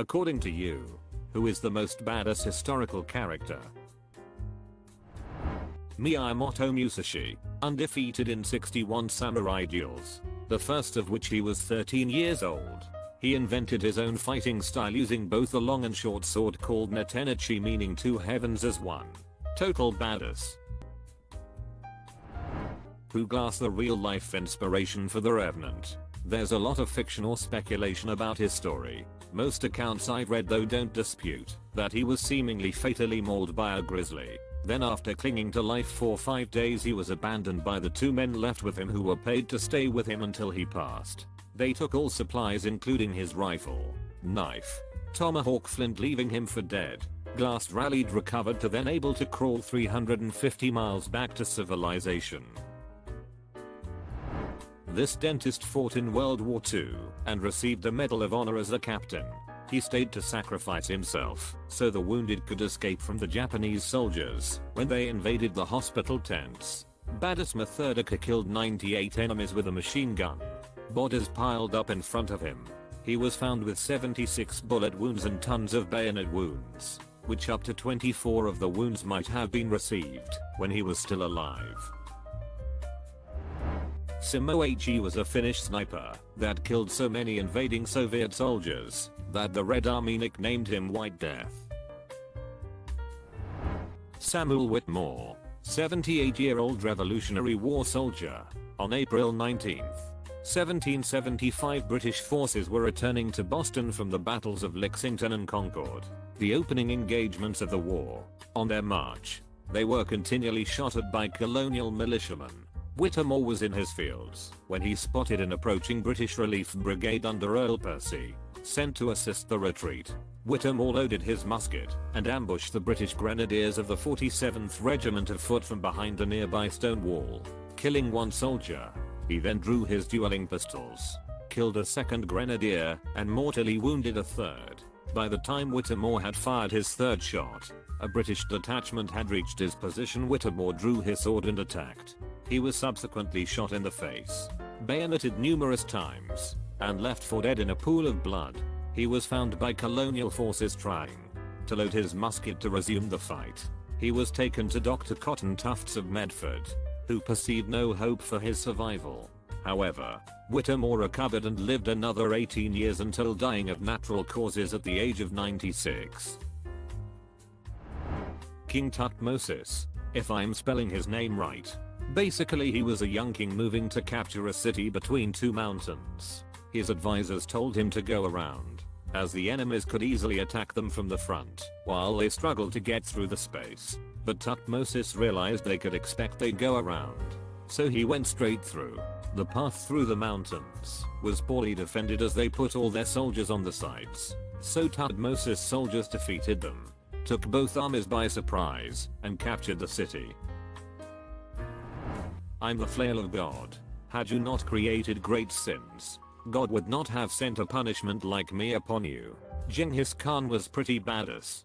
According to you, who is the most badass historical character? Miyamoto Musashi, undefeated in 61 samurai duels, the first of which he was 13 years old. He invented his own fighting style using both a long and short sword called Netenachi, meaning two heavens as one. Total badass. Who glass the real life inspiration for the Revenant? There's a lot of fiction or speculation about his story. Most accounts I've read though don't dispute that he was seemingly fatally mauled by a grizzly. Then after clinging to life for 5 days he was abandoned by the 2 men left with him who were paid to stay with him until he passed. They took all supplies including his rifle, knife, tomahawk, flint, leaving him for dead. Glass rallied, recovered to then able to crawl 350 miles back to civilization. This dentist fought in World War II and received the Medal of Honor as a captain. He stayed to sacrifice himself so the wounded could escape from the Japanese soldiers when they invaded the hospital tents. Badass Methodika killed 98 enemies with a machine gun. Bodies piled up in front of him. He was found with 76 bullet wounds and tons of bayonet wounds, which up to 24 of the wounds might have been received when he was still alive. Simo was a Finnish sniper that killed so many invading Soviet soldiers that the Red Army nicknamed him White Death. Samuel Whitmore, 78-year-old Revolutionary War soldier. On April 19, 1775, British forces were returning to Boston from the battles of Lexington and Concord, the opening engagements of the war. On their march, they were continually shot at by colonial militiamen. Whitmore was in his fields when he spotted an approaching British relief brigade under Earl Percy, sent to assist the retreat. Whitmore loaded his musket and ambushed the British grenadiers of the 47th Regiment of Foot from behind a nearby stone wall, killing 1 soldier. He then drew his dueling pistols, killed a 2nd grenadier, and mortally wounded a 3rd. By the time Whitmore had fired his 3rd shot, a British detachment had reached his position. Whitmore drew his sword and attacked. He was subsequently shot in the face, bayoneted numerous times, and left for dead in a pool of blood. He was found by colonial forces trying to load his musket to resume the fight. He was taken to Dr. Cotton Tufts of Medford, who perceived no hope for his survival. However, Whitmore recovered and lived another 18 years until dying of natural causes at the age of 96. King Tutmosis, if I'm spelling his name right. Basically he was a young king moving to capture a city between 2 mountains. His advisors told him to go around, as the enemies could easily attack them from the front while they struggled to get through the space. But Tutmosis realized they could expect they'd go around, so he went straight through. The path through the mountains was poorly defended as they put all their soldiers on the sides, so Tutmosis' soldiers defeated them, took both armies by surprise, and captured the city. I'm the flail of God. Had you not created great sins, God would not have sent a punishment like me upon you. Genghis Khan was pretty badass.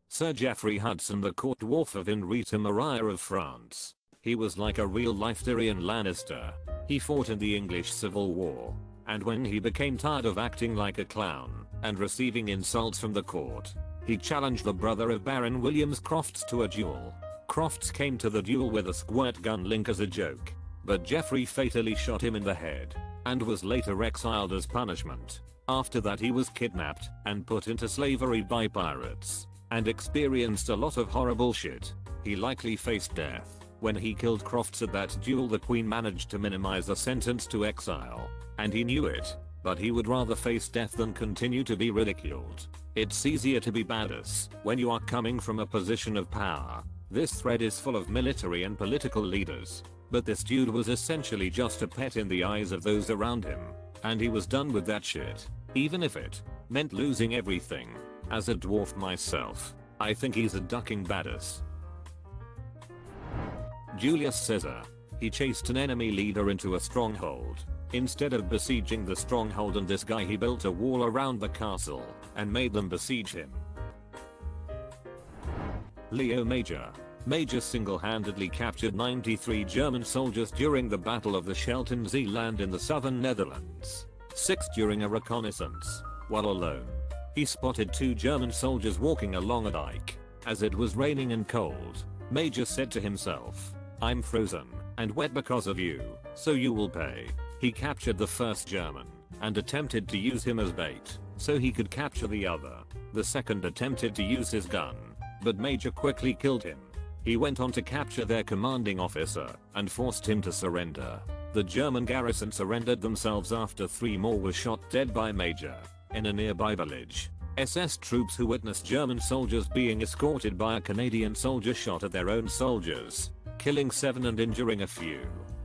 Sir Jeffrey Hudson, the court dwarf of Henrietta Maria of France. He was like a real-life Tyrion Lannister. He fought in the English Civil War, and when he became tired of acting like a clown and receiving insults from the court, he challenged the brother of Baron Williams Crofts to a duel. Crofts came to the duel with a squirt gun link as a joke, but Jeffrey fatally shot him in the head, and was later exiled as punishment. After that he was kidnapped and put into slavery by pirates, and experienced a lot of horrible shit. He likely faced death. When he killed Crofts at that duel, the Queen managed to minimize the sentence to exile, and he knew it, but he would rather face death than continue to be ridiculed. It's easier to be badass when you are coming from a position of power. This thread is full of military and political leaders, but this dude was essentially just a pet in the eyes of those around him, and he was done with that shit, even if it meant losing everything. As a dwarf myself, I think he's a ducking badass. Julius Caesar. He chased an enemy leader into a stronghold. Instead of besieging the stronghold and this guy, he built a wall around the castle and made them besiege him. Leo Major. Major single-handedly captured 93 German soldiers during the Battle of the Scheldt Zeeland in the southern Netherlands. 6th, during a reconnaissance, while alone, he spotted 2 German soldiers walking along a dike. As it was raining and cold, Major said to himself, "I'm frozen and wet because of you, so you will pay." He captured the first German and attempted to use him as bait so he could capture the other. The second attempted to use his gun, but Major quickly killed him. He went on to capture their commanding officer and forced him to surrender. The German garrison surrendered themselves after 3 more were shot dead by Major. In a nearby village, SS troops who witnessed German soldiers being escorted by a Canadian soldier shot at their own soldiers, killing 7 and injuring a few.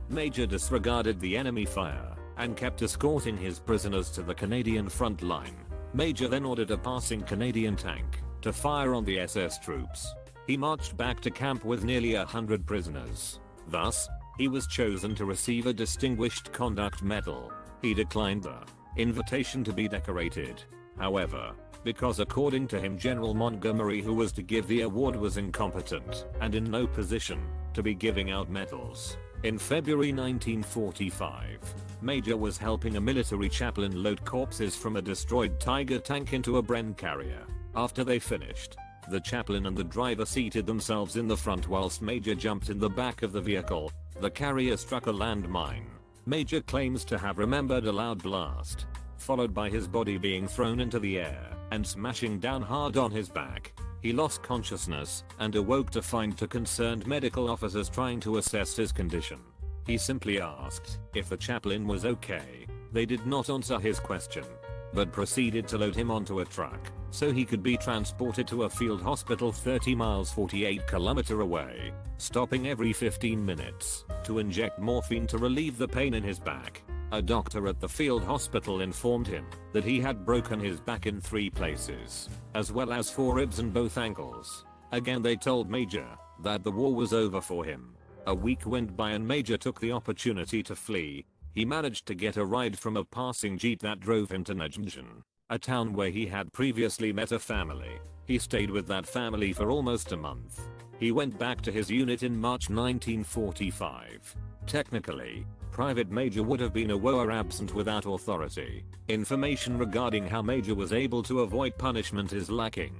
Major disregarded the enemy fire and kept escorting his prisoners to the Canadian front line. Major then ordered a passing Canadian tank to fire on the SS troops. He marched back to camp with nearly 100 prisoners. Thus, he was chosen to receive a Distinguished Conduct Medal. He declined the invitation to be decorated, however, because according to him General Montgomery, who was to give the award, was incompetent and in no position to be giving out medals. In February 1945, Major was helping a military chaplain load corpses from a destroyed Tiger tank into a Bren carrier. After they finished, the chaplain and the driver seated themselves in the front whilst Major jumped in the back of the vehicle. The carrier struck a landmine. Major claims to have remembered a loud blast, followed by his body being thrown into the air and smashing down hard on his back. He lost consciousness and awoke to find 2 concerned medical officers trying to assess his condition. He simply asked if the chaplain was okay. They did not answer his question, but proceeded to load him onto a truck so he could be transported to a field hospital 30 miles 48 km away, stopping every 15 minutes to inject morphine to relieve the pain in his back. A doctor at the field hospital informed him that he had broken his back in 3 places, as well as 4 ribs and both ankles. Again they told Major that the war was over for him. A week went by and Major took the opportunity to flee. He managed to get a ride from a passing jeep that drove him to Najmjan, a town where he had previously met a family. He stayed with that family for almost a month. He went back to his unit in March 1945. Technically, Private Major would have been a war absent without authority. Information regarding how Major was able to avoid punishment is lacking.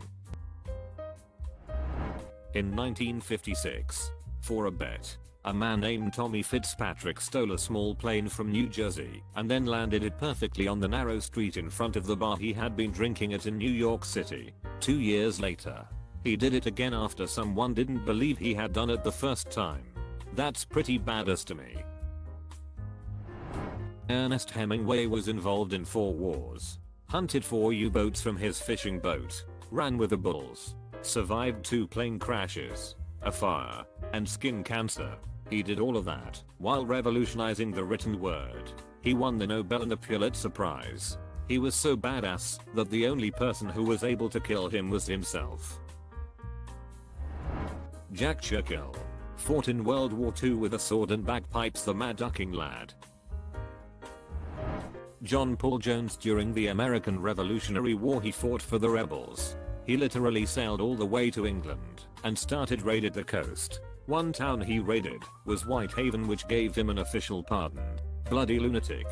In 1956, for a bet, a man named Tommy Fitzpatrick stole a small plane from New Jersey and then landed it perfectly on the narrow street in front of the bar he had been drinking at in New York City. 2 years later, he did it again after someone didn't believe he had done it the first time. That's pretty badass to me. Ernest Hemingway was involved in 4 wars, hunted 4 U-boats from his fishing boat, ran with the bulls, survived 2 plane crashes, a fire, and skin cancer. He did all of that while revolutionizing the written word. He won the Nobel and the Pulitzer Prize. He was so badass that the only person who was able to kill him was himself. Jack Churchill fought in World War II with a sword and bagpipes, the mad ducking lad. John Paul Jones during the American Revolutionary War, he fought for the rebels. He literally sailed all the way to England and started raided the coast. One town he raided was Whitehaven, which gave him an official pardon. Bloody lunatic.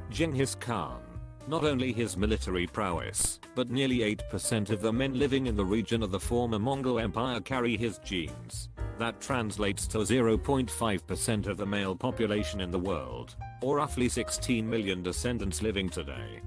Genghis Khan. Not only his military prowess, but nearly 8% of the men living in the region of the former Mongol Empire carry his genes. That translates to 0.5% of the male population in the world, or roughly 16 million descendants living today.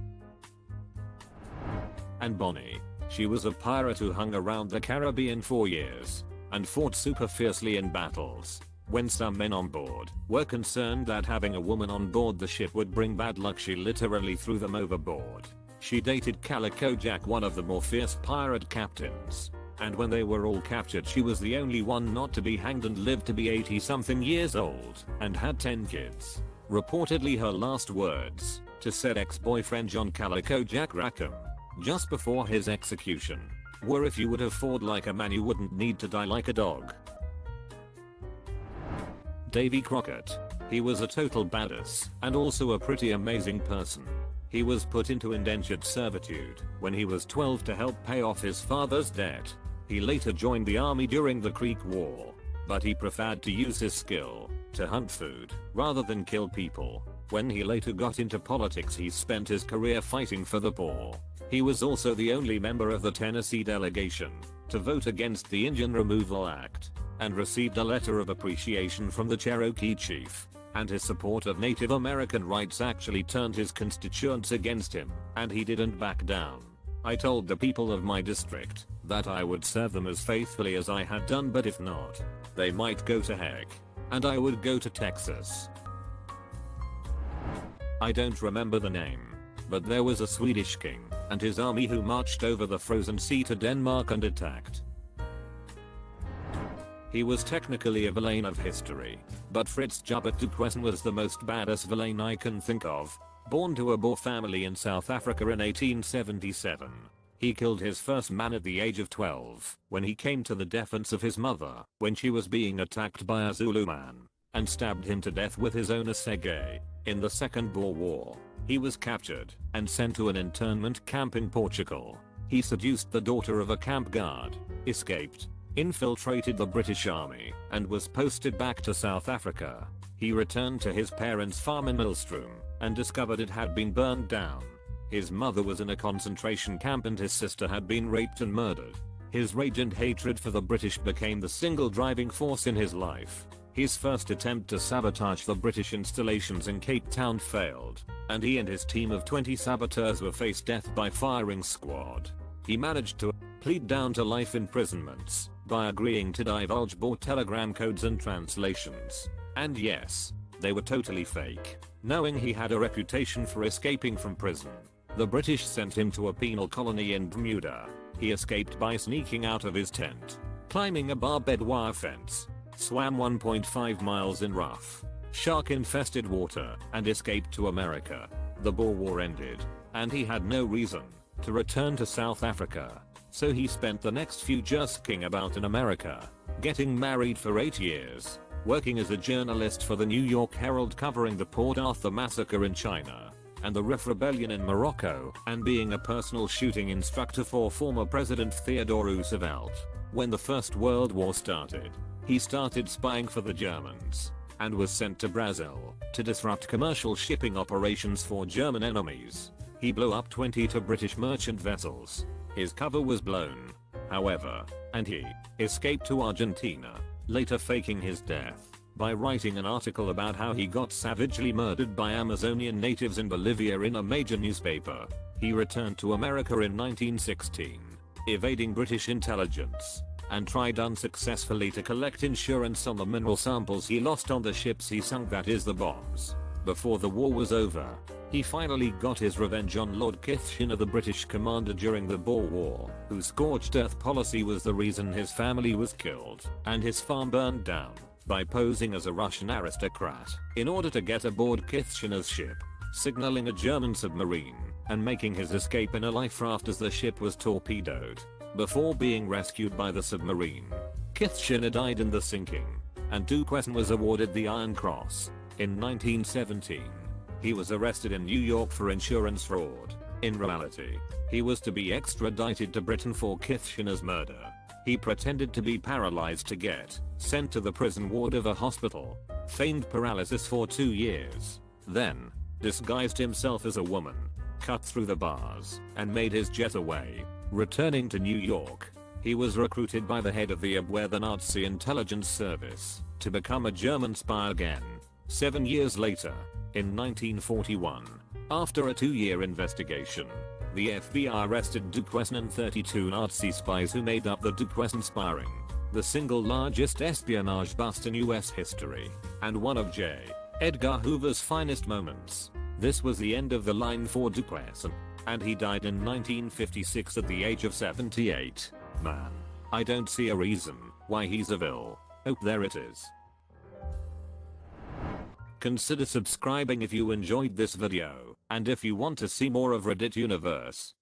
And Bonnie. She was a pirate who hung around the Caribbean for years and fought super fiercely in battles. When some men on board were concerned that having a woman on board the ship would bring bad luck, she literally threw them overboard. She dated Calico Jack, one of the more fierce pirate captains. And when they were all captured, she was the only one not to be hanged and lived to be 80 something years old and had 10 kids. Reportedly her last words to said ex-boyfriend John Calico Jack Rackham, just before his execution, were, "If you would have fought like a man, you wouldn't need to die like a dog." Davey Crockett. He was a total badass and also a pretty amazing person. He was put into indentured servitude when he was 12 to help pay off his father's debt. He later joined the army during the Creek War, but he preferred to use his skill to hunt food rather than kill people. When he later got into politics, he spent his career fighting for the poor. He was also the only member of the Tennessee delegation to vote against the Indian Removal Act, and received a letter of appreciation from the Cherokee chief. And his support of Native American rights actually turned his constituents against him, and he didn't back down. I told the people of my district that I would serve them as faithfully as I had done, but if not, they might go to heck. And I would go to Texas. I don't remember the name, but there was a Swedish king and his army who marched over the frozen sea to Denmark and attacked. He was technically a villain of history, but Fritz Joubert Duquesne was the most badass villain I can think of. Born to a Boer family in South Africa in 1877, he killed his first man at the age of 12 when he came to the defense of his mother when she was being attacked by a Zulu man, and stabbed him to death with his own assegai. In the Second Boer War, he was captured and sent to an internment camp in Portugal. He seduced the daughter of a camp guard, escaped, infiltrated the British Army, and was posted back to South Africa. He returned to his parents' farm in Millstrom and discovered it had been burned down. His mother was in a concentration camp and his sister had been raped and murdered. His rage and hatred for the British became the single driving force in his life. His first attempt to sabotage the British installations in Cape Town failed, and he and his team of 20 saboteurs were faced death by firing squad. He managed to plead down to life imprisonments by agreeing to divulge Boer telegram codes and translations. And yes, they were totally fake. Knowing he had a reputation for escaping from prison, the British sent him to a penal colony in Bermuda. He escaped by sneaking out of his tent, climbing a barbed wire fence, swam 1.5 miles in rough, shark-infested water, and escaped to America. The Boer War ended, and he had no reason to return to South Africa, so he spent the next few jusking about in America, getting married for 8 years, working as a journalist for the New York Herald covering the Port Arthur massacre in China, and the Rif Rebellion in Morocco, and being a personal shooting instructor for former President Theodore Roosevelt. When the First World War started, he started spying for the Germans, and was sent to Brazil to disrupt commercial shipping operations for German enemies. He blew up 22 British merchant vessels. His cover was blown, however, and he escaped to Argentina, later faking his death by writing an article about how he got savagely murdered by Amazonian natives in Bolivia in a major newspaper. He returned to America in 1916, evading British intelligence, and tried unsuccessfully to collect insurance on the mineral samples he lost on the ships he sunk, that is the bombs. Before the war was over, he finally got his revenge on Lord Kitchener, the British commander during the Boer War, whose scorched earth policy was the reason his family was killed and his farm burned down, by posing as a Russian aristocrat in order to get aboard Kitchener's ship, signaling a German submarine, and making his escape in a life raft as the ship was torpedoed. Before being rescued by the submarine, Kitchener died in the sinking, and Duquesne was awarded the Iron Cross. In 1917, he was arrested in New York for insurance fraud. In reality, he was to be extradited to Britain for Kitchener's murder. He pretended to be paralyzed to get sent to the prison ward of a hospital, feigned paralysis for 2 years, then disguised himself as a woman, cut through the bars, and made his jet away. Returning to New York, he was recruited by the head of the Abwehr, the Nazi intelligence service, to become a German spy again. 7 years later, in 1941, after a 2-year investigation, the FBI arrested Duquesne and 32 Nazi spies who made up the Duquesne spy ring, the single largest espionage bust in US history, and one of J. Edgar Hoover's finest moments. This was the end of the line for Duquesne, and he died in 1956 at the age of 78. Man, I don't see a reason why he's a villain. Oh, there it is. Consider subscribing if you enjoyed this video, and if you want to see more of Reddit Universe,